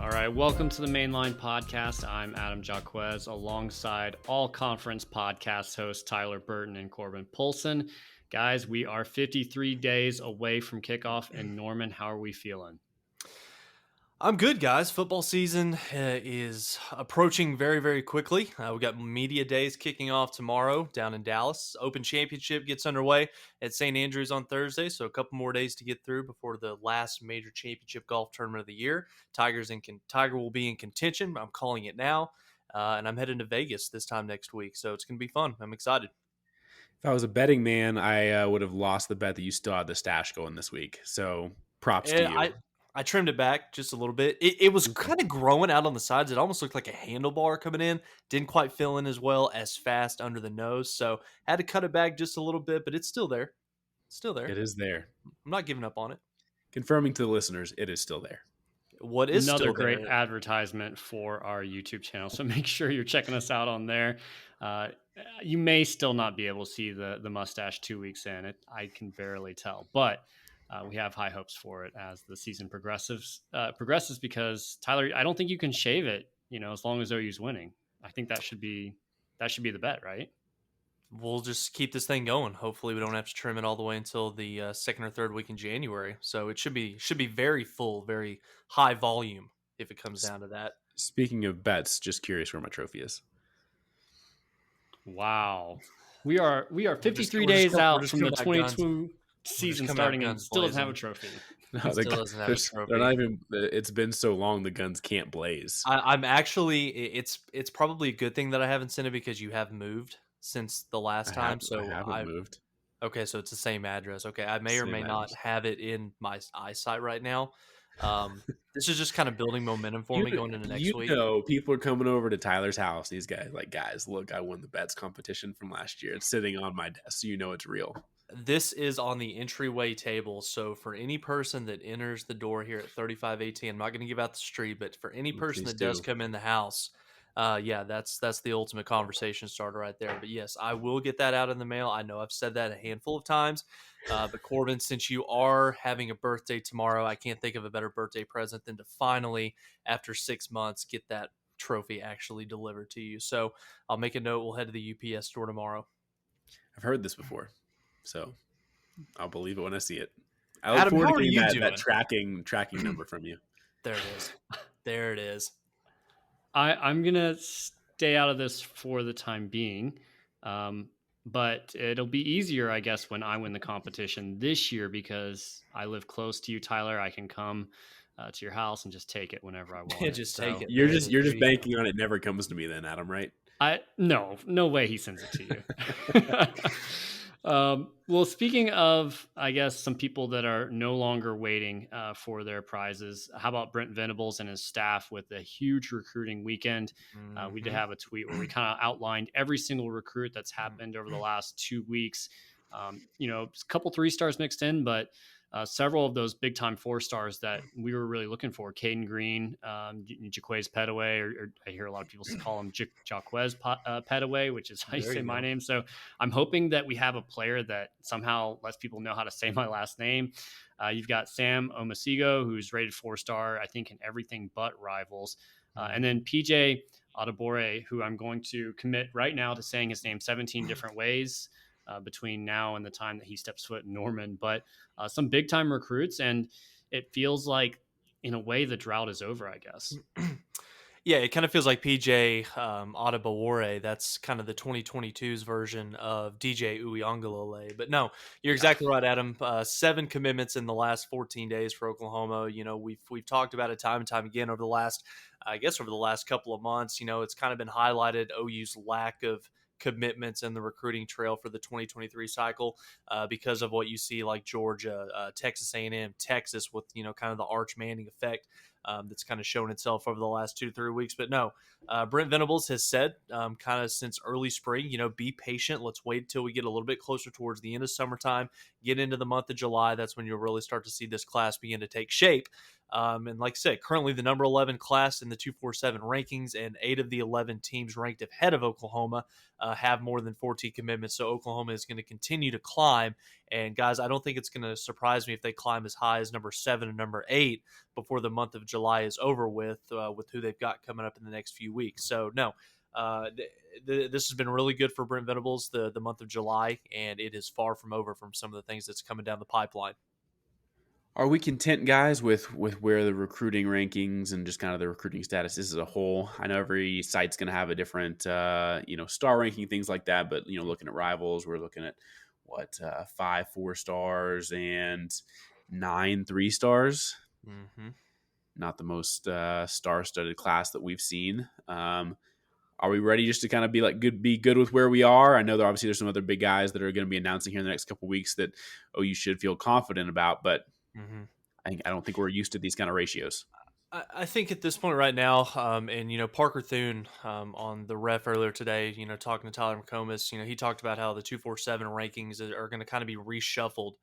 All right, welcome to the Mainline Podcast. I'm Adam Jacquez alongside all-conference podcast hosts Tyler Burton and Corbin Polson. Guys, we are 53 days away from kickoff. And Norman, how are we feeling? I'm good, guys. Football season is approaching very, very quickly. We got media days kicking off tomorrow down in Dallas. Open Championship gets underway at St. Andrews on Thursday, so a couple more days to get through before the last major championship golf tournament of the year. Tiger will be in contention. I'm calling it now, and I'm heading to Vegas this time next week, so it's going to be fun. I'm excited. If I was a betting man, I would have lost the bet that you still had the stash going this week. So props to you. I trimmed it back just a little bit. It was kind of growing out on the sides. It almost looked like a handlebar coming in. Didn't quite fill in as well as fast under the nose. So had to cut it back just a little bit, but it's still there. Still there. It is there. I'm not giving up on it. Confirming to the listeners, it is still there. What is another still great there? Advertisement for our YouTube channel. So make sure you're checking us out on there. You may still not be able to see the mustache 2 weeks in. I can barely tell, but we have high hopes for it as the season progresses because Tyler, I don't think you can shave it, as long as OU's winning. I think that should be the bet, right? We'll just keep this thing going. Hopefully we don't have to trim it all the way until the second or third week in January. So it should be very full, very high volume if it comes down to that. Speaking of bets, just curious where my trophy is. Wow. We are 53 days out from the 22 season starting and still doesn't have a trophy. No, they're not even. It's been so long, the guns can't blaze. I'm actually. It's probably a good thing that I haven't sent it because you have moved since the last time. So I haven't moved. Okay, so it's the same address. Okay, I may or may not have it in my eyesight right now. This is just kind of building momentum for me going into next week. People are coming over to Tyler's house. These guys, look, I won the bets competition from last year. It's sitting on my desk, so it's real. This is on the entryway table. So for any person that enters the door here at 3518, I'm not going to give out the street, but for any person that does come in the house, that's the ultimate conversation starter right there. But yes, I will get that out in the mail. I know I've said that a handful of times, but Corbin, since you are having a birthday tomorrow, I can't think of a better birthday present than to finally, after 6 months, get that trophy actually delivered to you. So I'll make a note. We'll head to the UPS store tomorrow. I've heard this before, so I'll believe it when I see it. I look forward to getting that tracking number from you. There it is. There it is. I'm going to stay out of this for the time being, but it'll be easier, I guess, when I win the competition this year because I live close to you, Tyler. I can come to your house and just take it whenever I want. Take it. You're just banking on it never comes to me then, Adam, right? No way he sends it to you. Well, speaking of, I guess, some people that are no longer waiting for their prizes, how about Brent Venables and his staff with a huge recruiting weekend? We did have a tweet where we kind of outlined every single recruit that's happened over the last 2 weeks. A couple 3-stars mixed in, but several of those big time 4-stars that we were really looking for. Caden Green, Jacquez Petaway, or I hear a lot of people call him Jacquez Petaway, which is how you say my name. So I'm hoping that we have a player that somehow lets people know how to say my last name. You've got Sam Omasigo, who's rated 4-star, I think, in everything but rivals. And then PJ Adebore, who I'm going to commit right now to saying his name 17 different ways between now and the time that he steps foot in Norman, but some big time recruits. And it feels like in a way the drought is over, I guess. Yeah, it kind of feels like PJ Adebawore. That's kind of the 2022's version of DJ Uiagalelei. But no, you're exactly right, Adam. 7 commitments in the last 14 days for Oklahoma. We've talked about it time and time again over the last couple of months. It's kind of been highlighted OU's lack of commitments in the recruiting trail for the 2023 cycle because of what you see like Georgia, Texas A&M, Texas with, kind of the Arch Manning effect that's kind of shown itself over the last 2 to 3 weeks. But no, Brent Venables has said kind of since early spring, be patient. Let's wait until we get a little bit closer towards the end of summertime, get into the month of July. That's when you'll really start to see this class begin to take shape. And like I said, currently the number 11 class in the 247 rankings, and 8 of the 11 teams ranked ahead of Oklahoma have more than 14 commitments. So Oklahoma is going to continue to climb. And guys, I don't think it's going to surprise me if they climb as high as number 7 and number 8 before the month of July is over with who they've got coming up in the next few weeks. So no, this has been really good for Brent Venables the month of July, and it is far from over from some of the things that's coming down the pipeline. Are we content, guys, with where the recruiting rankings and just kind of the recruiting status is as a whole? I know every site's going to have a different, star ranking, things like that. But looking at Rivals, we're looking at 5 4-stars and 9 3-stars. Mm-hmm. Not the most star-studded class that we've seen. Are we ready just to kind of be good with where we are? I know that obviously there's some other big guys that are going to be announcing here in the next couple of weeks that you should feel confident about, but Mm-hmm. I don't think we're used to these kind of ratios. I think at this point right now, and Parker Thune on the ref earlier today, talking to Tyler McComas, he talked about how the 247 rankings are going to kind of be reshuffled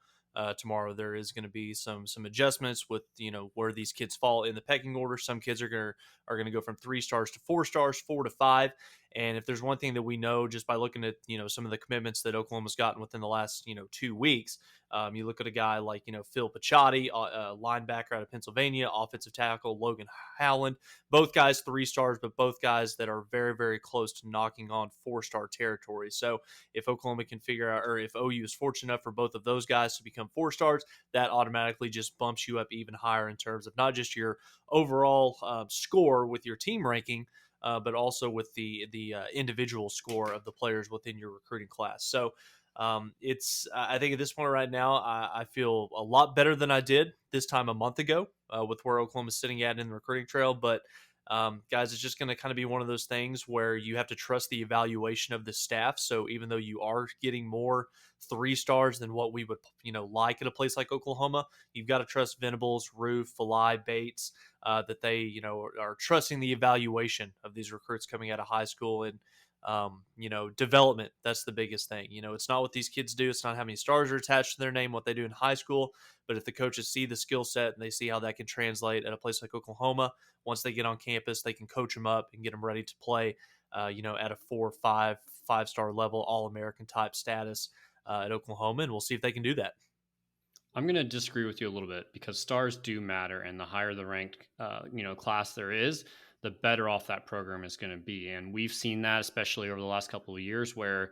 tomorrow. There is going to be some adjustments with where these kids fall in the pecking order. Some kids are going to go from 3 stars to 4 stars, 4 to 5. And if there's one thing that we know just by looking at some of the commitments that Oklahoma's gotten within the last 2 weeks, you look at a guy like Phil Picciotti, linebacker out of Pennsylvania, offensive tackle Logan Howland, both guys 3 stars, but both guys that are very, very close to knocking on 4-star territory. So if Oklahoma can figure out, or if OU is fortunate enough for both of those guys to become 4 stars, that automatically just bumps you up even higher in terms of not just your overall score with your team ranking, but also with the individual score of the players within your recruiting class. So I think at this point right now, I feel a lot better than I did this time a month ago with where Oklahoma's sitting at in the recruiting trail. But guys, it's just going to kind of be one of those things where you have to trust the evaluation of the staff. So even though you are getting more 3 stars than what we would, like at a place like Oklahoma, you've got to trust Venables, Roof, Falai, Bates, that they, are trusting the evaluation of these recruits coming out of high school. And development, that's the biggest thing. It's not what these kids do. It's not how many stars are attached to their name, what they do in high school. But if the coaches see the skill set and they see how that can translate at a place like Oklahoma, once they get on campus, they can coach them up and get them ready to play, at a 4 or 5-star level, All-American type status at Oklahoma. And we'll see if they can do that. I'm going to disagree with you a little bit because stars do matter, and the higher the ranked, class there is, the better off that program is going to be. And we've seen that, especially over the last couple of years, where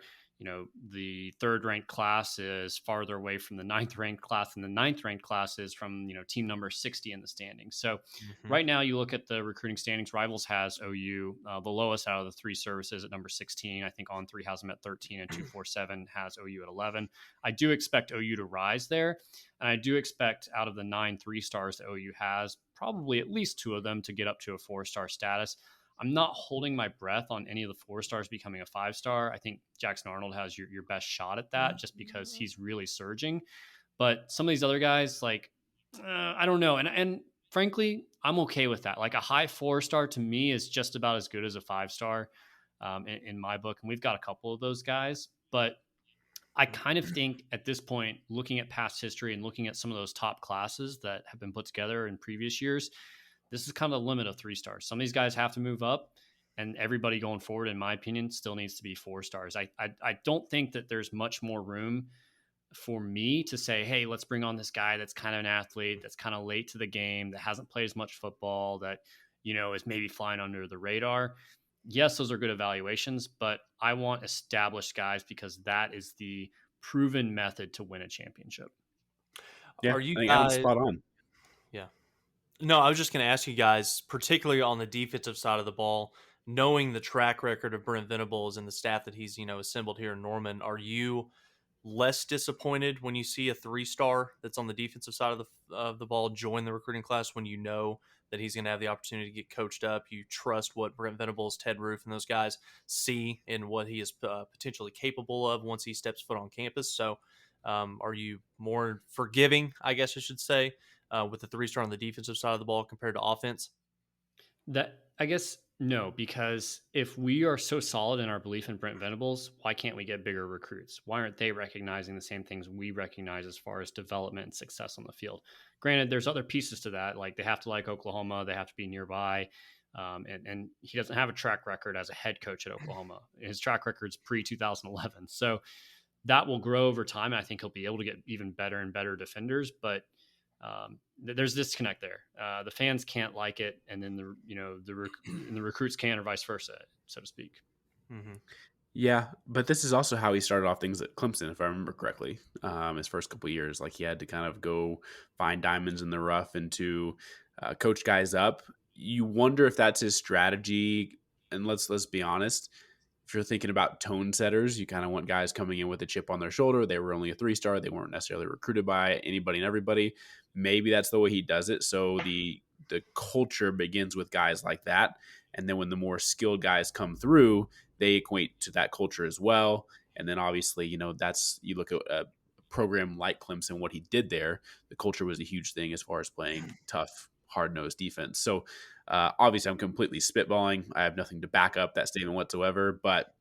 the 3rd ranked class is farther away from the 9th ranked class, and the 9th ranked class is from team number 60 in the standings. So right now, you look at the recruiting standings. Rivals has OU the lowest out of the 3 services at number 16. I think On3 has them at 13, and 247 has OU at 11. I do expect OU to rise there, and I do expect out of the 9 3-stars that OU has, probably at least 2 of them to get up to a 4-star status. I'm not holding my breath on any of the 4-stars becoming a 5-star. I think Jackson Arnold has your best shot at that just because he's really surging. But some of these other guys, I don't know. And frankly, I'm okay with that. Like a high 4-star to me is just about as good as a 5-star in my book. And we've got a couple of those guys. But I kind of think at this point, looking at past history and looking at some of those top classes that have been put together in previous years, this is kind of the limit of 3 stars. Some of these guys have to move up, and everybody going forward, in my opinion, still needs to be 4 stars. I don't think that there's much more room for me to say, hey, let's bring on this guy that's kind of an athlete, that's kind of late to the game, that hasn't played as much football, that, is maybe flying under the radar. Yes, those are good evaluations, but I want established guys because that is the proven method to win a championship. Yeah, Are you I think guys spot on? Yeah. No, I was just going to ask you guys, particularly on the defensive side of the ball, knowing the track record of Brent Venables and the staff that he's, assembled here in Norman, are you less disappointed when you see a 3-star that's on the defensive side of the ball join the recruiting class when you know that he's going to have the opportunity to get coached up? You trust what Brent Venables, Ted Roof, and those guys see and what he is potentially capable of once he steps foot on campus. So are you more forgiving, I guess I should say, with the 3-star on the defensive side of the ball compared to offense? That, I guess, No, because if we are so solid in our belief in Brent Venables, why can't we get bigger recruits? Why aren't they recognizing the same things we recognize as far as development and success on the field? Granted, there's other pieces to that. Like they have to like Oklahoma, they have to be nearby. And he doesn't have a track record as a head coach at Oklahoma. His track record's pre 2011. So that will grow over time. I think he'll be able to get even better and better defenders, but there's disconnect there. The fans can't like it, and then the recruits can, or vice versa, so to speak. Mm-hmm. Yeah, but this is also how he started off things at Clemson, if I remember correctly. His first couple of years, like he had to kind of go find diamonds in the rough and to coach guys up. You wonder if that's his strategy. And let's be honest. If you're thinking about tone setters, you kind of want guys coming in with a chip on their shoulder. They were only a 3-star. They weren't necessarily recruited by anybody and everybody. Maybe that's the way he does it. So the culture begins with guys like that. And then when the more skilled guys come through, they equate to that culture as well. And then obviously, that's, you look at a program like Clemson, what he did there, the culture was a huge thing as far as playing tough, hard-nosed defense. So obviously I'm completely spitballing. I have nothing to back up that statement whatsoever, but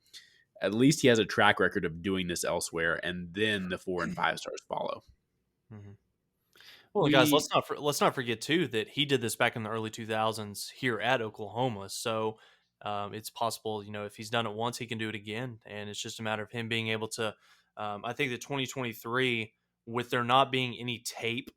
at least he has a track record of doing this elsewhere. And then the 4 and 5 stars follow. Mm-hmm. Well, guys, let's not forget too that he did this back in the early 2000s here at Oklahoma. So it's possible, if he's done it once, he can do it again, and it's just a matter of him being able to. I think that 2023, with there not being any tape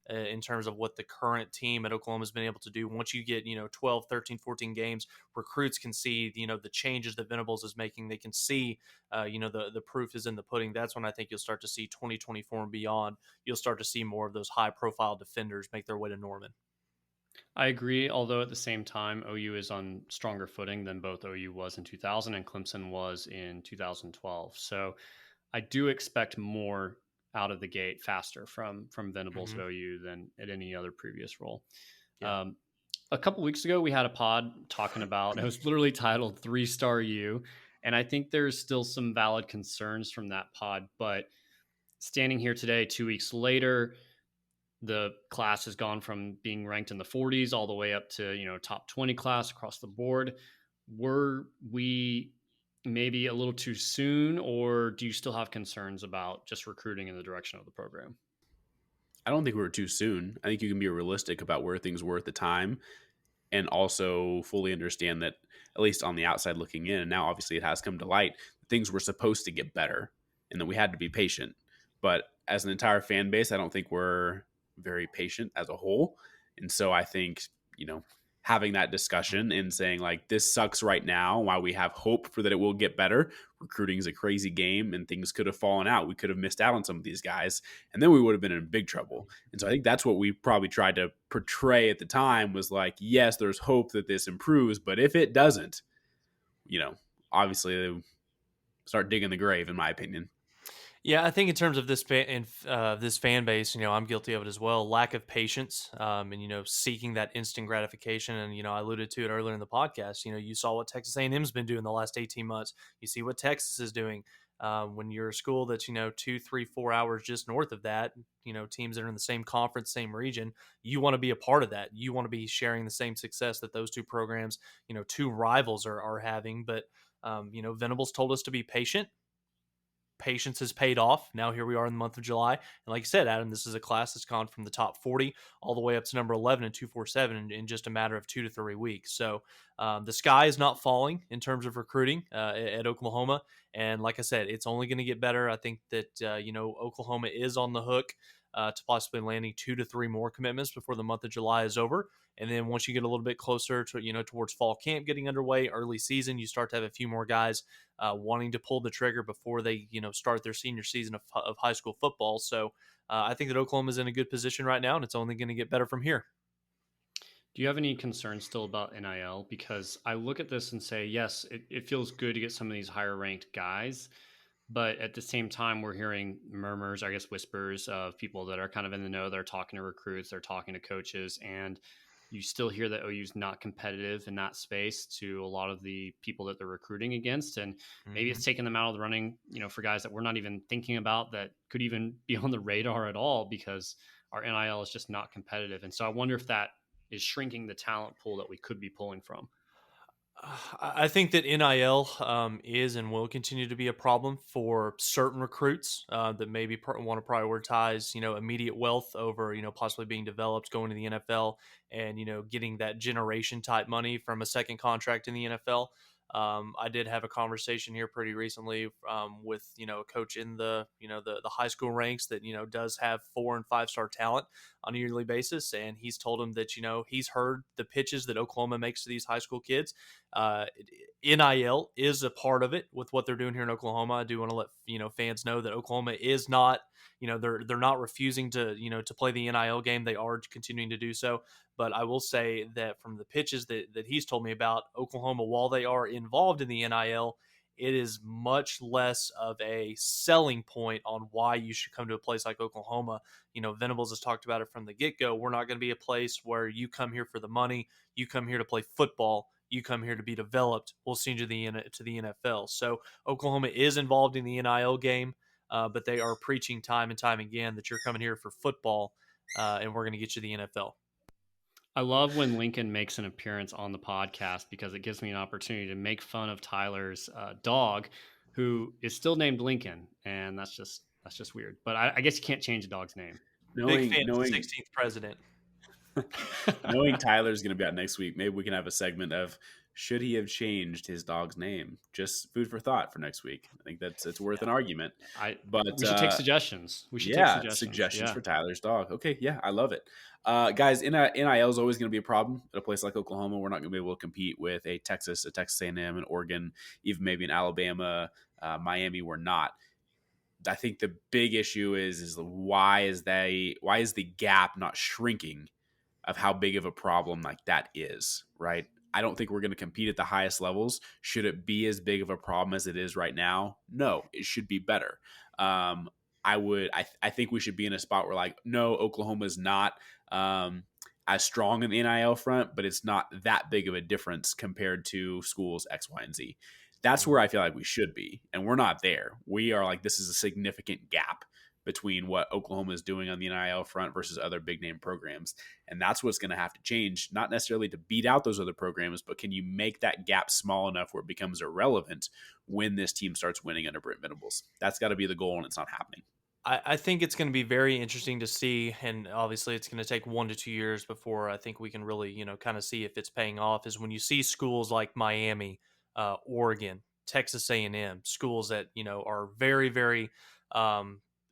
in terms of what the current team at Oklahoma has been able to do, once you get 12, 13, 14 games, recruits can see the changes that Venables is making. They can see the proof is in the pudding. That's when I think you'll start to see 2024 and beyond. You'll start to see more of those high profile defenders make their way to Norman. I agree, although at the same time, OU is on stronger footing than both OU was in 2000 and Clemson was in 2012. So I do expect more out of the gate faster from Venables at OU than at any other previous role. Yeah. A couple weeks ago, we had a pod talking about, it was literally titled 3-Star U. And I think there's still some valid concerns from that pod. But standing here today, 2 weeks later, the class has gone from being ranked in the 40s all the way up to, top 20 class across the board. Were we maybe a little too soon, or do you still have concerns about just recruiting in the direction of the program? I don't think we were too soon. I think you can be realistic about where things were at the time and also fully understand that, at least on the outside looking in, and now obviously it has come to light, things were supposed to get better and that we had to be patient. But as an entire fan base, I don't think we're very patient as a whole. And so I think, having that discussion and saying like, this sucks right now, while we have hope for that it will get better. Recruiting is a crazy game and things could have fallen out. We could have missed out on some of these guys and then we would have been in big trouble. And so I think that's what we probably tried to portray at the time, was like, yes, there's hope that this improves, but if it doesn't, obviously they start digging the grave, in my opinion. Yeah, I think in terms of this fan base, I'm guilty of it as well. Lack of patience, and seeking that instant gratification. And I alluded to it earlier in the podcast. You saw what Texas A&M's been doing the last 18 months. You see what Texas is doing. When you're a school that's 2, 3, 4 hours just north of that, teams that are in the same conference, same region, you want to be a part of that. You want to be sharing the same success that those two programs, two rivals are having. But Venables told us to be patient. Patience has paid off. Now here we are in the month of July. And like you said, Adam, this is a class that's gone from the top 40 all the way up to number 11 in 247 in just a matter of 2 to 3 weeks. So the sky is not falling in terms of recruiting at Oklahoma. And like I said, it's only going to get better. I think that, Oklahoma is on the hook to possibly landing 2 to 3 more commitments before the month of July is over. And then once you get a little bit closer to, towards fall camp getting underway, early season, you start to have a few more guys wanting to pull the trigger before they, start their senior season of high school football. So I think that Oklahoma is in a good position right now, and it's only going to get better from here. Do you have any concerns still about NIL? Because I look at this and say, yes, it feels good to get some of these higher ranked guys. But at the same time, we're hearing murmurs, I guess whispers of people that are kind of in the know. They're talking to recruits, they're talking to coaches, and you still hear that OU's not competitive in that space to a lot of the people that they're recruiting against. And maybe it's taking them out of the running, for guys that we're not even thinking about that could even be on the radar at all, because our NIL is just not competitive. And so I wonder if that is shrinking the talent pool that we could be pulling from. I think that NIL is and will continue to be a problem for certain recruits that maybe want to prioritize, immediate wealth over, possibly being developed, going to the NFL, and getting that generation type money from a second contract in the NFL. I did have a conversation here pretty recently with a coach in the high school ranks that does have 4 and 5 star talent on a yearly basis, and he's told him that he's heard the pitches that Oklahoma makes to these high school kids. uh, NIL is a part of it with what they're doing here in Oklahoma. I do want to let fans know that Oklahoma is not, they're not refusing to to play the NIL game. They are continuing to do so. But I will say that from the pitches that he's told me about, Oklahoma, while they are involved in the NIL, it is much less of a selling point on why you should come to a place like Oklahoma. Venables has talked about it from the get go. We're not going to be a place where you come here for the money. You come here to play football. You come here to be developed. We'll send you to the NFL. So Oklahoma is involved in the NIL game, but they are preaching time and time again that you're coming here for football, and we're going to get you the NFL. I love when Lincoln makes an appearance on the podcast because it gives me an opportunity to make fun of Tyler's dog, who is still named Lincoln, and that's just weird. But I guess you can't change a dog's name. Big fan of the 16th president. Knowing Tyler's going to be out next week, maybe we can have a segment of should he have changed his dog's name? Just food for thought for next week. I think it's worth an argument. But we should take suggestions. We should take suggestions for Tyler's dog. Okay, yeah, I love it. Guys, NIL is always going to be a problem at a place like Oklahoma. We're not going to be able to compete with a Texas A&M, an Oregon, even maybe an Alabama, Miami. We're not. I think the big issue is why is the gap not shrinking of how big of a problem like that is, right? I don't think we're going to compete at the highest levels. Should it be as big of a problem as it is right now? No, it should be better. I think we should be in a spot where no, Oklahoma is not as strong in the NIL front, but it's not that big of a difference compared to schools X, Y, and Z. That's where I feel like we should be, and we're not there. We are this is a significant gap between what Oklahoma is doing on the NIL front versus other big name programs. And that's what's going to have to change, not necessarily to beat out those other programs, but can you make that gap small enough where it becomes irrelevant when this team starts winning under Brent Venables? That's got to be the goal, and it's not happening. I think it's going to be very interesting to see, and obviously it's going to take 1 to 2 years before I think we can really, kind of see if it's paying off, is when you see schools like Miami, Oregon, Texas A&M, schools that, are very, very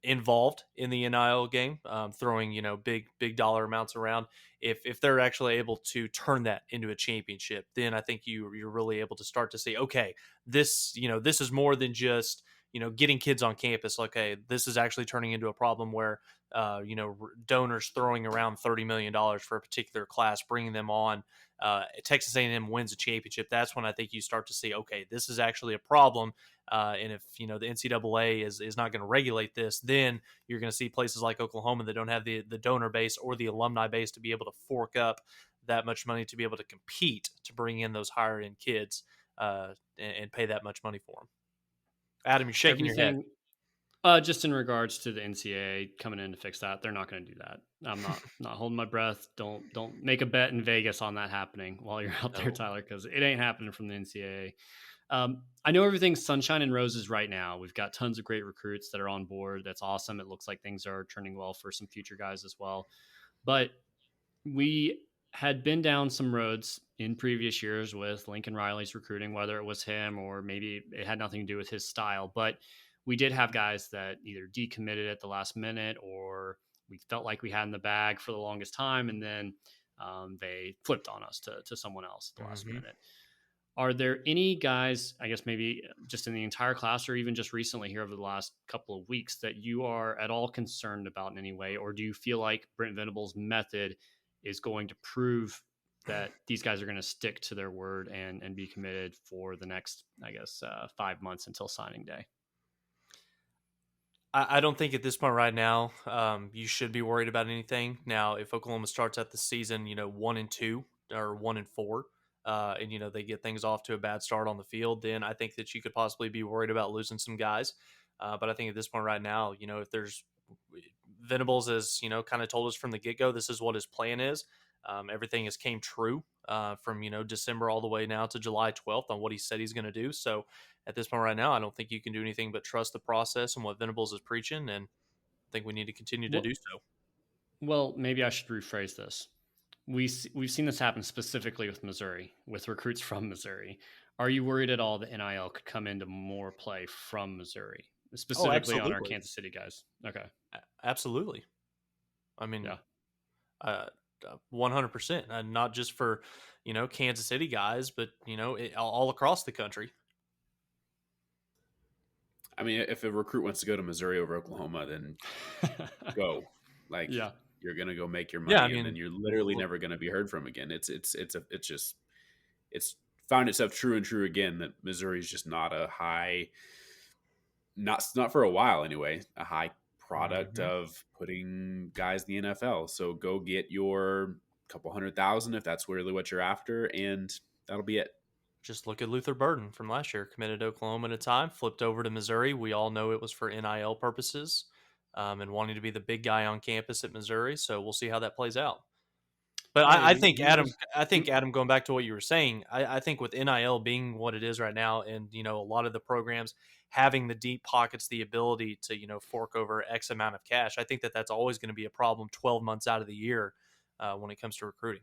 involved in the NIL game, throwing big dollar amounts around. If they're actually able to turn that into a championship, then I think you're really able to start to see, okay, this is more than just getting kids on campus. Okay, this is actually turning into a problem where donors throwing around $30 million for a particular class, bringing them on. Texas A&M wins a championship. That's when I think you start to see, okay, this is actually a problem. And if the NCAA is not going to regulate this, then you're going to see places like Oklahoma that don't have the donor base or the alumni base to be able to fork up that much money to be able to compete to bring in those higher end kids and pay that much money for them. Adam, you're shaking your head. Just in regards to the NCAA coming in to fix that, they're not going to do that. I'm not holding my breath. Don't make a bet in Vegas on that happening while you're out there, Tyler, because it ain't happening from the NCAA. I know everything's sunshine and roses right now. We've got tons of great recruits that are on board. That's awesome. It looks like things are turning well for some future guys as well. But we had been down some roads in previous years with Lincoln Riley's recruiting, whether it was him or maybe it had nothing to do with his style. But we did have guys that either decommitted at the last minute or we felt like we had in the bag for the longest time. And then they flipped on us to someone else at the last minute. Are there any guys, I guess maybe just in the entire class or even just recently here over the last couple of weeks, that you are at all concerned about in any way? Or do you feel like Brent Venables' method is going to prove that these guys are going to stick to their word and be committed for the next, 5 months until signing day? I don't think at this point right now you should be worried about anything. Now, if Oklahoma starts out the season, 1-2 or 1-4, and they get things off to a bad start on the field, then I think that you could possibly be worried about losing some guys. But I think at this point right now, if there's Venables has kind of told us from the get go, this is what his plan is. Everything has came true from December all the way now to July 12th on what he said he's going to do. So at this point right now, I don't think you can do anything but trust the process and what Venables is preaching, and I think we need to continue to Well, do so. well, maybe I should rephrase this. We've seen this happen specifically with Missouri, with recruits from Missouri. Are you worried at all that NIL could come into more play from Missouri, Oh, specifically on our absolutely. Kansas City guys? Okay. Absolutely. I mean, Yeah. 100%, and not just for, Kansas City guys, but, all across the country. I mean, if a recruit wants to go to Missouri over Oklahoma, then go. Like, Yeah. you're gonna go make your money, Yeah, I and mean, then you're literally never gonna be heard from again. It's found itself true and true again that Missouri's just not a high, not for a while anyway, a high product of putting guys in the NFL. So go get your couple 100,000 if that's really what you're after, and that'll be it. just look at Luther Burden from last year, committed to Oklahoma at a time, flipped over to Missouri. We all know it was for NIL purposes, and wanting to be the big guy on campus at Missouri. So we'll see how that plays out. But I Hey, think Adam, you going back to what you were saying, I think with NIL being what it is right now, and a lot of the programs having the deep pockets, the ability to fork over X amount of cash, I think that that's always going to be a problem 12 months out of the year when it comes to recruiting.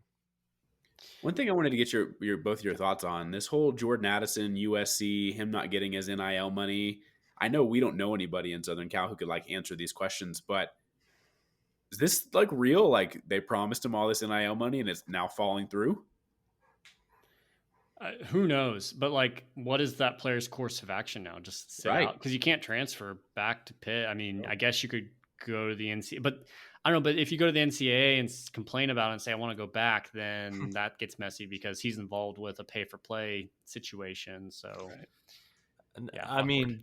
One thing I wanted to get your both your thoughts on this whole Jordan Addison, USC, him not getting his NIL money. I know we don't know anybody in Southern Cal who could like answer these questions, but is this like real? Like they promised him all this NIL money and it's now falling through? Who knows? But like, what is that player's course of action now? Just sit Right. out because you can't transfer back to Pitt. I mean, I guess you could go to the NCAA, but I don't know. But if you go to the NCAA and complain about it and say I want to go back, then that gets messy because he's involved with a pay for play situation. So, yeah, I mean,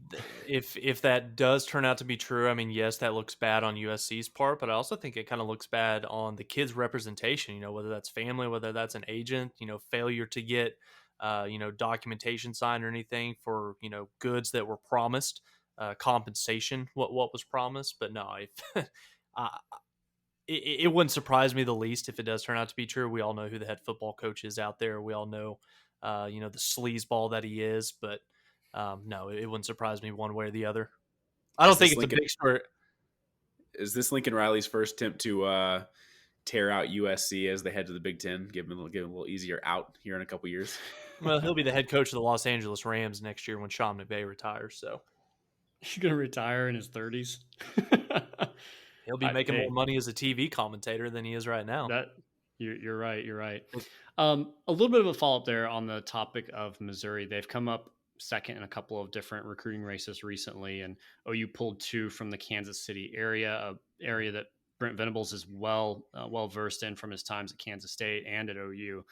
if that does turn out to be true, I mean, yes, that looks bad on USC's part, but I also think it kind of looks bad on the kid's representation. Whether that's family, whether that's an agent, failure to get documentation signed or anything for goods that were promised, compensation what was promised. But no, if it wouldn't surprise me the least if it does turn out to be true. We all know who the head football coach is out there. We all know the sleazeball that he is. But no, it wouldn't surprise me one way or the other. I don't think it's a big story. Is this Lincoln Riley's first attempt to tear out USC as they head to the Big Ten, give him a little easier out here in a couple years? Well, he'll be the head coach of the Los Angeles Rams next year when Sean McVay retires. So he's gonna retire in his 30s. He'll be making more money as a TV commentator than he is right now. You're right. You're right. A little bit of a follow up there on the topic of Missouri. They've come up second in a couple of different recruiting races recently, and OU pulled two from the Kansas City area, an area that Brent Venables is well versed in from his times at Kansas State and at OU.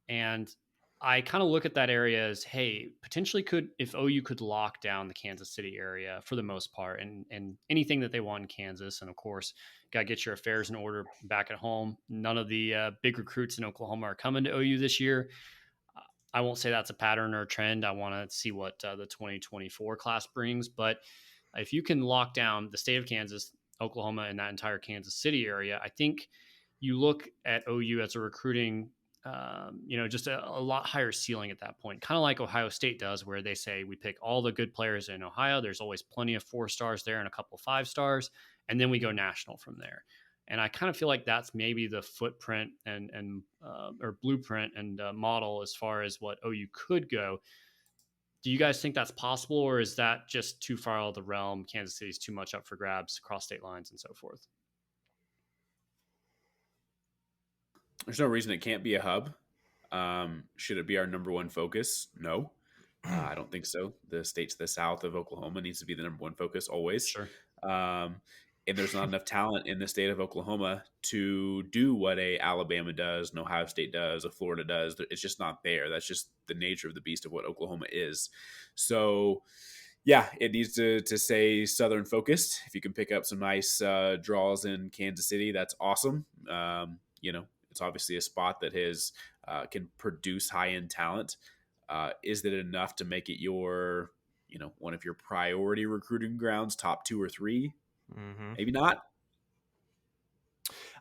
And I kind of look at that area as, hey, potentially if OU could lock down the Kansas City area for the most part and anything that they want in Kansas. And of course, got to get your affairs in order back at home. None of the big recruits in Oklahoma are coming to OU this year. I won't say that's a pattern or a trend. I want to see what the 2024 class brings. But if you can lock down the state of Kansas, Oklahoma, and that entire Kansas City area, I think you look at OU as a recruiting just a lot higher ceiling at that point, kind of like Ohio State does, where they say we pick all the good players in Ohio. There's always plenty of 4 stars there and a couple 5 stars, and then we go national from there. And I kind of feel like that's maybe the footprint and or blueprint and model as far as what OU could go. Do you guys think that's possible, or is that just too far out of the realm? Kansas City's too much up for grabs across state lines and so forth. There's no reason it can't be a hub. Should it be our number one focus? No, I don't think so. The state to the south of Oklahoma needs to be the number one focus always. Sure. And there's not enough talent in the state of Oklahoma to do what a Alabama does, an Ohio State does, a Florida does. It's just not there. That's just the nature of the beast of what Oklahoma is. So, yeah, it needs to say Southern focused. If you can pick up some nice draws in Kansas City, that's awesome. It's obviously a spot that can produce high-end talent. Is it enough to make it your, one of your priority recruiting grounds, top 2 or 3? Mm-hmm. Maybe not.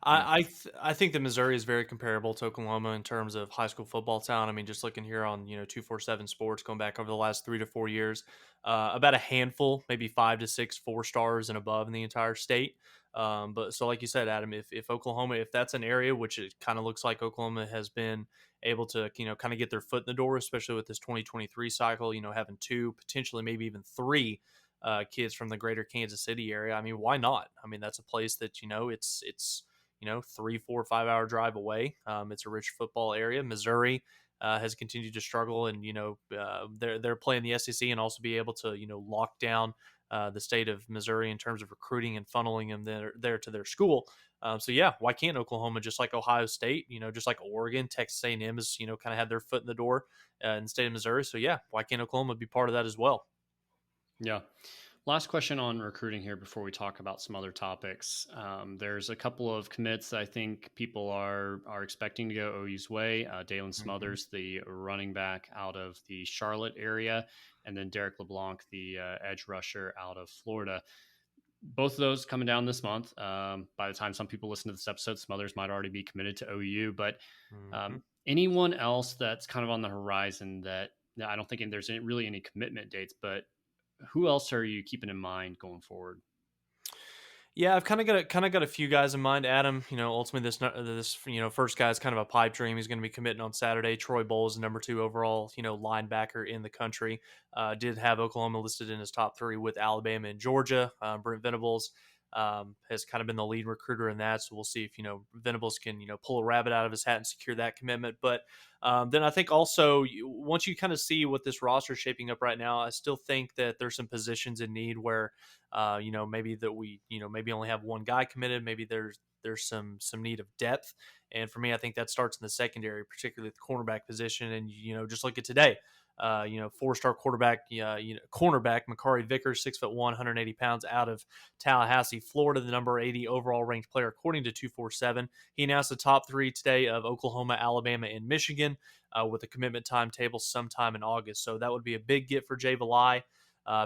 Yeah. I think that Missouri is very comparable to Oklahoma in terms of high school football talent. I mean, just looking here on 247 Sports, going back over the last 3 to 4 years, about a handful, maybe 5 to 6 4 stars and above in the entire state. But so, like you said, Adam, if Oklahoma, if that's an area which it kind of looks like Oklahoma has been able to kind of get their foot in the door, especially with this 2023 cycle, having two, potentially maybe even three kids from the greater Kansas City area. I mean, why not? I mean, that's a place that it's 3, 4, 5 hour drive away. It's a rich football area. Missouri has continued to struggle, and they're playing the SEC and also be able to lock down the state of Missouri in terms of recruiting and funneling them there to their school. So yeah, why can't Oklahoma, just like Ohio State, just like Oregon, Texas A&M has kind of had their foot in the door in the state of Missouri. So yeah, why can't Oklahoma be part of that as well? Yeah. Last question on recruiting here before we talk about some other topics. There's a couple of commits that I think people are expecting to go OU's way. Dalen Smothers, the running back out of the Charlotte area, and then Derek LeBlanc, the edge rusher out of Florida. Both of those coming down this month. By the time some people listen to this episode, Smothers might already be committed to OU. But anyone else that's kind of on the horizon that I don't think there's really any commitment dates, but who else are you keeping in mind going forward? Yeah, I've kind of got a few guys in mind. Adam, ultimately this first guy is kind of a pipe dream. He's going to be committing on Saturday. Troy Bowles, number 2 overall, linebacker in the country, did have Oklahoma listed in his top 3 with Alabama and Georgia. Brent Venables has kind of been the lead recruiter in that, so we'll see if Venables can pull a rabbit out of his hat and secure that commitment. But then I think also once you kind of see what this roster is shaping up right now, I still think that there's some positions in need where maybe that we maybe only have one guy committed. Maybe there's some need of depth, and for me, I think that starts in the secondary, particularly the cornerback position. And just look at today. 4-star quarterback, cornerback Makari Vickers, 6'1", 180 pounds, out of Tallahassee, Florida, the number 80 overall ranked player according to 247. He announced the top 3 today of Oklahoma, Alabama, and Michigan, with a commitment timetable sometime in August. So that would be a big get for Jay Valai.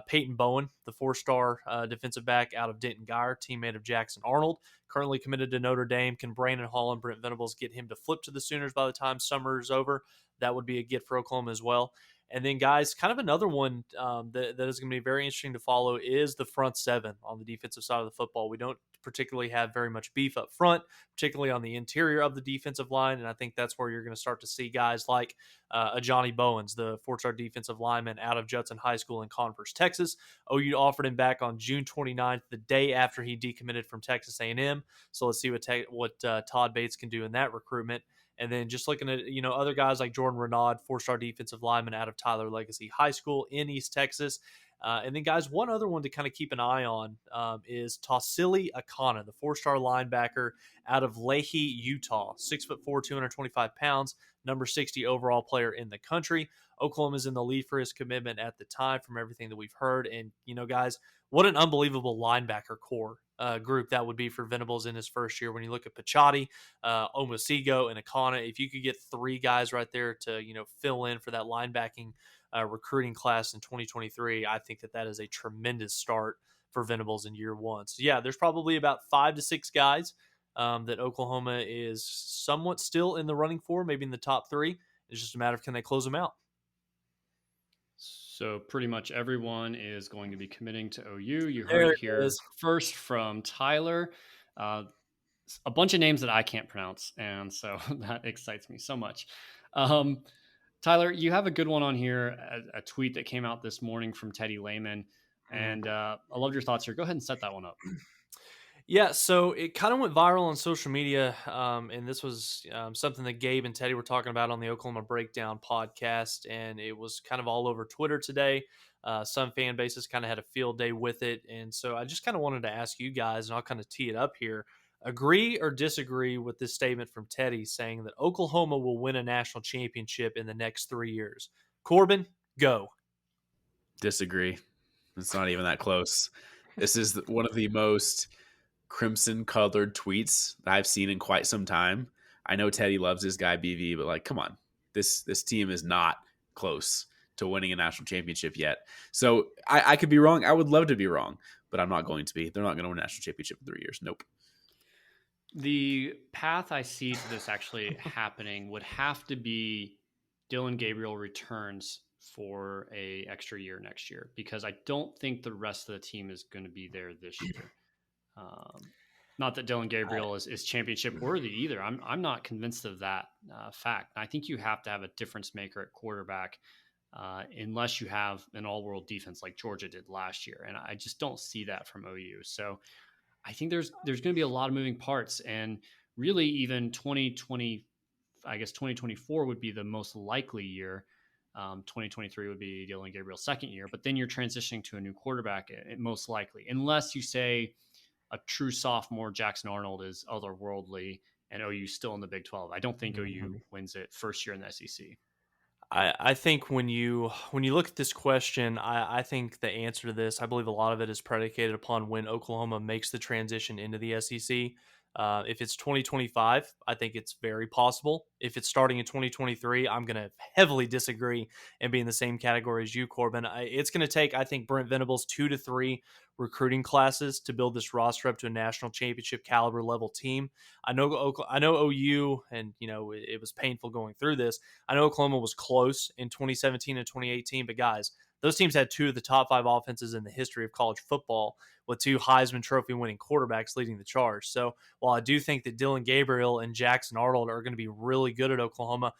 Peyton Bowen, the 4-star defensive back out of Denton Guyer, teammate of Jackson Arnold, currently committed to Notre Dame. Can Brandon Hall and Brent Venables get him to flip to the Sooners by the time summer is over? That would be a get for Oklahoma as well. And then, guys, kind of another one that is going to be very interesting to follow is the front 7 on the defensive side of the football. We don't particularly have very much beef up front, particularly on the interior of the defensive line. And I think that's where you're going to start to see guys like a Johnny Bowens, the 4-star defensive lineman out of Judson High School in Converse, Texas. OU offered him back on June 29th, the day after he decommitted from Texas A&M. So let's see what Todd Bates can do in that recruitment. And then just looking at, other guys like Jordan Renaud, 4-star defensive lineman out of Tyler Legacy High School in East Texas. And then, guys, one other one to kind of keep an eye on is Tausili Akana, the 4-star linebacker out of Leahy, Utah, 6'4", 225 pounds, number 60 overall player in the country. Oklahoma's in the lead for his commitment at the time from everything that we've heard. And, guys, what an unbelievable linebacker core group that would be for Venables in his first year. When you look at Pachotti, Omosigo, and Akana, if you could get 3 guys right there to, fill in for that linebacking recruiting class in 2023, I think that is a tremendous start for Venables in year 1. So yeah, there's probably about 5 to 6 guys that Oklahoma is somewhat still in the running for, maybe in the top 3. It's just a matter of can they close them out. So pretty much everyone is going to be committing to OU. You heard it here first from Tyler. A bunch of names that I can't pronounce, and so that excites me so much. Tyler, you have a good one on here, a tweet that came out this morning from Teddy Lehman, and I loved your thoughts here. Go ahead and set that one up. Yeah, so it kind of went viral on social media, and this was something that Gabe and Teddy were talking about on the Oklahoma Breakdown podcast, and it was kind of all over Twitter today. Some fan bases kind of had a field day with it, and so I just kind of wanted to ask you guys, and I'll kind of tee it up here. Agree or disagree with this statement from Teddy saying that Oklahoma will win a national championship in the next 3 years? Corbin, go. Disagree. It's not even that close. This is one of the most crimson-colored tweets that I've seen in quite some time. I know Teddy loves his guy BV, but come on, this team is not close to winning a national championship yet. So I could be wrong. I would love to be wrong, but I'm not going to be. They're not going to win a national championship in 3 years. Nope. The path I see to this actually happening would have to be Dylan Gabriel returns for a extra year next year, because I don't think the rest of the team is going to be there this year. Not that Dylan Gabriel is championship worthy either. I'm not convinced of that fact. I think you have to have a difference maker at quarterback, unless you have an all world defense like Georgia did last year, and I just don't see that from OU. So I think there's going to be a lot of moving parts, and really even 2020, I guess 2024 would be the most likely year. 2023 would be Dylan Gabriel's second year, but then you're transitioning to a new quarterback, most likely, unless you say a true sophomore Jackson Arnold is otherworldly and OU still in the Big 12. I don't think OU wins it first year in the SEC. I think when you look at this question, I think the answer to this, I believe a lot of it is predicated upon when Oklahoma makes the transition into the SEC. If it's 2025, I think it's very possible. If it's starting in 2023, I'm going to heavily disagree and be in the same category as you, Corbin. It's going to take, I think, Brent Venables 2 to 3 recruiting classes to build this roster up to a national championship caliber level team. I know OU, and it was painful going through this. I know Oklahoma was close in 2017 and 2018, but guys, those teams had 2 of the top 5 offenses in the history of college football, with 2 Heisman Trophy winning quarterbacks leading the charge. So while I do think that Dylan Gabriel and Jackson Arnold are going to be really good at Oklahoma,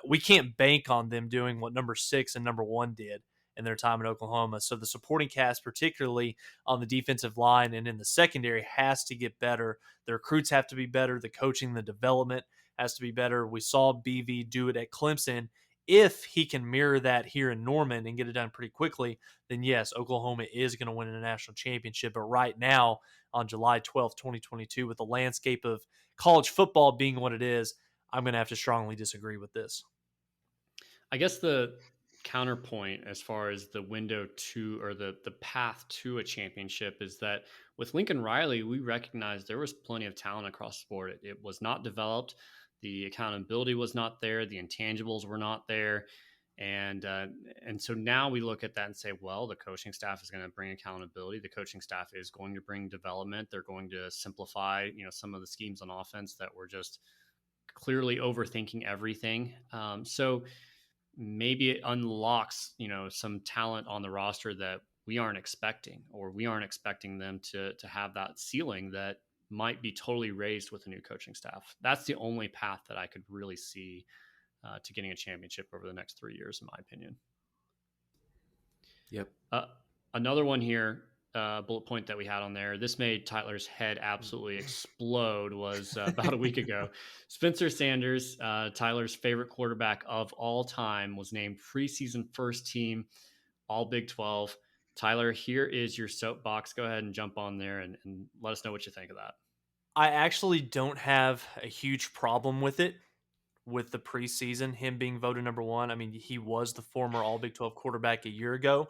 we can't bank on them doing what number 6 and number 1 did in their time in Oklahoma. So the supporting cast, particularly on the defensive line and in the secondary, has to get better. The recruits have to be better. The coaching, the development has to be better. We saw BV do it at Clemson. If he can mirror that here in Norman and get it done pretty quickly, then yes, Oklahoma is going to win a national championship. But right now, on July 12th, 2022, with the landscape of college football being what it is, I'm going to have to strongly disagree with this. I guess the counterpoint as far as the window to, or the path to a championship, is that with Lincoln Riley, we recognized there was plenty of talent across the board. It was not developed. The accountability was not there. The intangibles were not there. And so now we look at that and say, well, the coaching staff is going to bring accountability. The coaching staff is going to bring development. They're going to simplify, some of the schemes on offense that were just clearly overthinking everything. So maybe it unlocks, some talent on the roster that we aren't expecting, or we aren't expecting them to have that ceiling that might be totally raised with a new coaching staff. That's the only path that I could really see to getting a championship over the next 3 years, in my opinion. Yep. Another one here, bullet point that we had on there, this made Tyler's head absolutely explode, was about a week ago. Spencer Sanders, Tyler's favorite quarterback of all time, was named preseason first team All Big 12. Tyler, here is your soapbox. Go ahead and jump on there and let us know what you think of that. I actually don't have a huge problem with it, with the preseason, him being voted number 1. I mean, he was the former All Big 12 quarterback a year ago.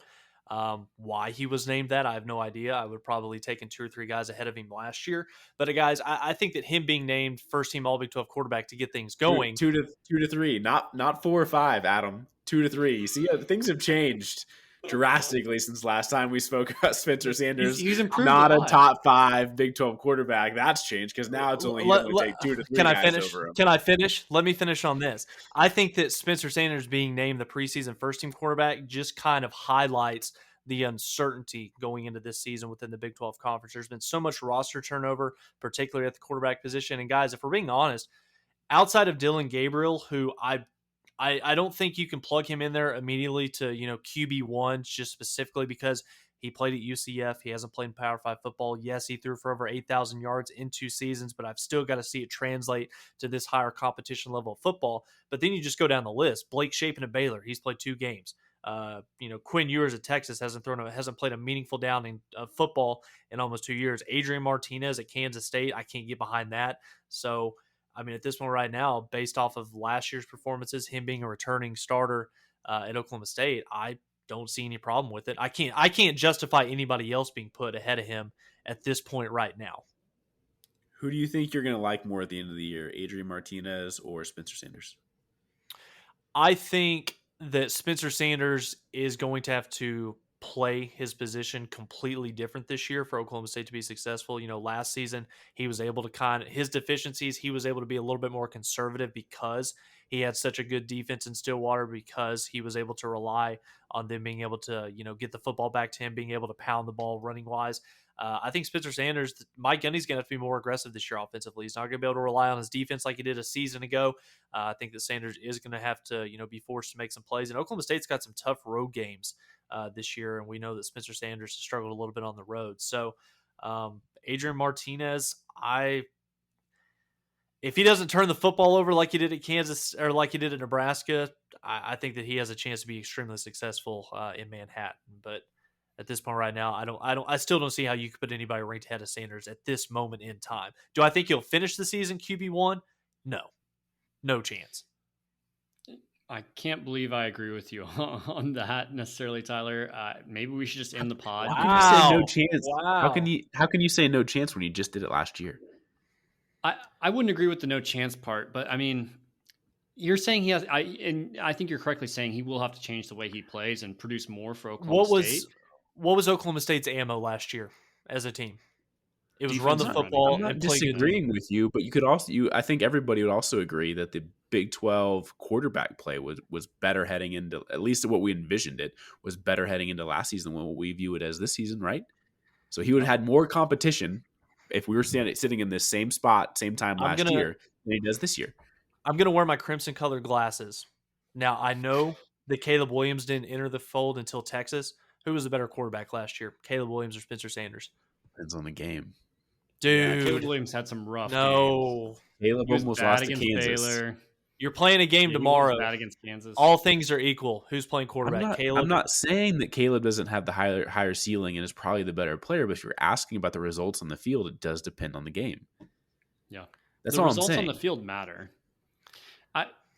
Why he was named that, I have no idea. I would probably taken 2 or 3 guys ahead of him last year. But guys, I think that him being named first team All Big 12 quarterback to get things going, two to three, not 4 or 5, Adam. 2 to 3. See, things have changed drastically since last time we spoke about Spencer Sanders. He's improved. Not a top 5 Big 12 quarterback. That's changed because now it's only take 2 to 3 can guys I finish? over him. Can I finish? Let me finish on this. I think that Spencer Sanders being named the preseason first team quarterback just kind of highlights the uncertainty going into this season within the Big 12 conference. There's been so much roster turnover, particularly at the quarterback position. And guys, if we're being honest, outside of Dylan Gabriel, who I don't think you can plug him in there immediately to, QB1, just specifically because he played at UCF. He hasn't played in Power 5 football. Yes, he threw for over 8,000 yards in 2 seasons, but I've still got to see it translate to this higher competition level of football. But then you just go down the list. Blake Shapen at Baylor, he's played 2 games. Quinn Ewers at Texas hasn't played a meaningful down in football in almost 2 years. Adrian Martinez at Kansas State, I can't get behind that. So, I mean, at this point right now, based off of last year's performances, him being a returning starter at Oklahoma State, I don't see any problem with it. I can't justify anybody else being put ahead of him at this point right now. Who do you think you're going to like more at the end of the year, Adrian Martinez or Spencer Sanders? I think that Spencer Sanders is going to have to play his position completely different this year for Oklahoma State to be successful. Last season he was able to his deficiencies, he was able to be a little bit more conservative because he had such a good defense in Stillwater, because he was able to rely on them being able to, get the football back to him, being able to pound the ball running wise. I think Spencer Sanders, Mike Gundy's going to have to be more aggressive this year offensively. He's not going to be able to rely on his defense like he did a season ago. I think that Sanders is going to have to, be forced to make some plays. And Oklahoma State's got some tough road games this year, and we know that Spencer Sanders has struggled a little bit on the road. So Adrian Martinez, if he doesn't turn the football over like he did at Kansas or like he did at Nebraska, I think that he has a chance to be extremely successful in Manhattan. But at this point right now, I still don't see how you could put anybody ranked ahead of Sanders at this moment in time. Do I think he'll finish the season QB1? No chance. I can't believe I agree with you on that necessarily, Tyler. Maybe we should just end the pod. How can you say no chance? Wow. How can you say no chance when you just did it last year? I wouldn't agree with the no chance part, but I mean, you're saying he has. I think you're correctly saying he will have to change the way he plays and produce more for Oklahoma State. What was Oklahoma State's ammo last year as a team? It was Defense run the and football. I'm not and play good disagreeing with you, but you could also I think everybody would also agree that the Big 12 quarterback play was better heading into, at least what we envisioned it, was better heading into last season than what we view it as this season, right? So he would have had more competition if we were sitting in this same spot, same time last year than he does this year. I'm going to wear my crimson colored glasses. Now, I know that Caleb Williams didn't enter the fold until Texas. Who was the better quarterback last year, Caleb Williams or Spencer Sanders? Depends on the game. Dude. Yeah, Caleb Williams had some rough games. Caleb almost lost to Kansas. Baylor. You're playing a game tomorrow. Bad against Kansas. All things are equal. Who's playing quarterback? Caleb. I'm not saying that Caleb doesn't have the higher ceiling and is probably the better player, but if you're asking about the results on the field, it does depend on the game. Yeah. That's the all I'm saying. Results on the field matter.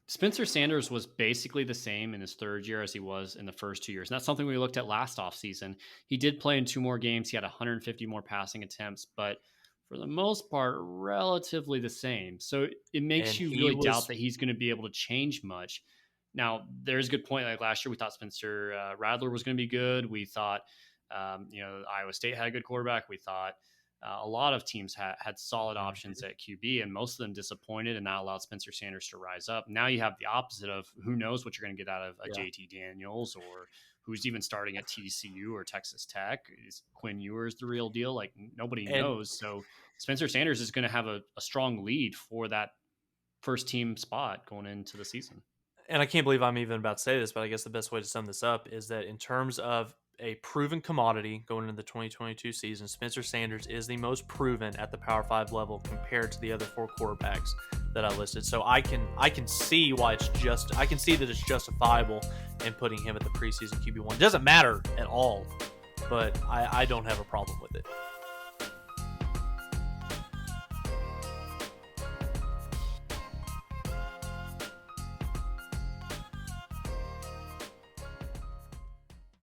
Spencer Sanders was basically the same in his third year as he was in the first 2 years. And that's something we looked at last offseason. He did play in 2 more games. He had 150 more passing attempts, but for the most part, relatively the same. So it makes you really doubt that he's going to be able to change much. Now, there's a good point. Like last year, we thought Spencer Rattler was going to be good. We thought, Iowa State had a good quarterback. We thought a lot of teams had solid options at QB, and most of them disappointed, and that allowed Spencer Sanders to rise up. Now you have the opposite of who knows what you're going to get out of JT Daniels, or who's even starting at TCU or Texas Tech. Is Quinn Ewers the real deal? Like nobody knows. So Spencer Sanders is going to have a strong lead for that first team spot going into the season. And I can't believe I'm even about to say this, but I guess the best way to sum this up is that in terms of a proven commodity going into the 2022 season, Spencer Sanders is the most proven at the Power 5 level compared to the other 4 quarterbacks that I listed. So I can see why I can see that it's justifiable in putting him at the preseason QB1. It doesn't matter at all, but I don't have a problem with it.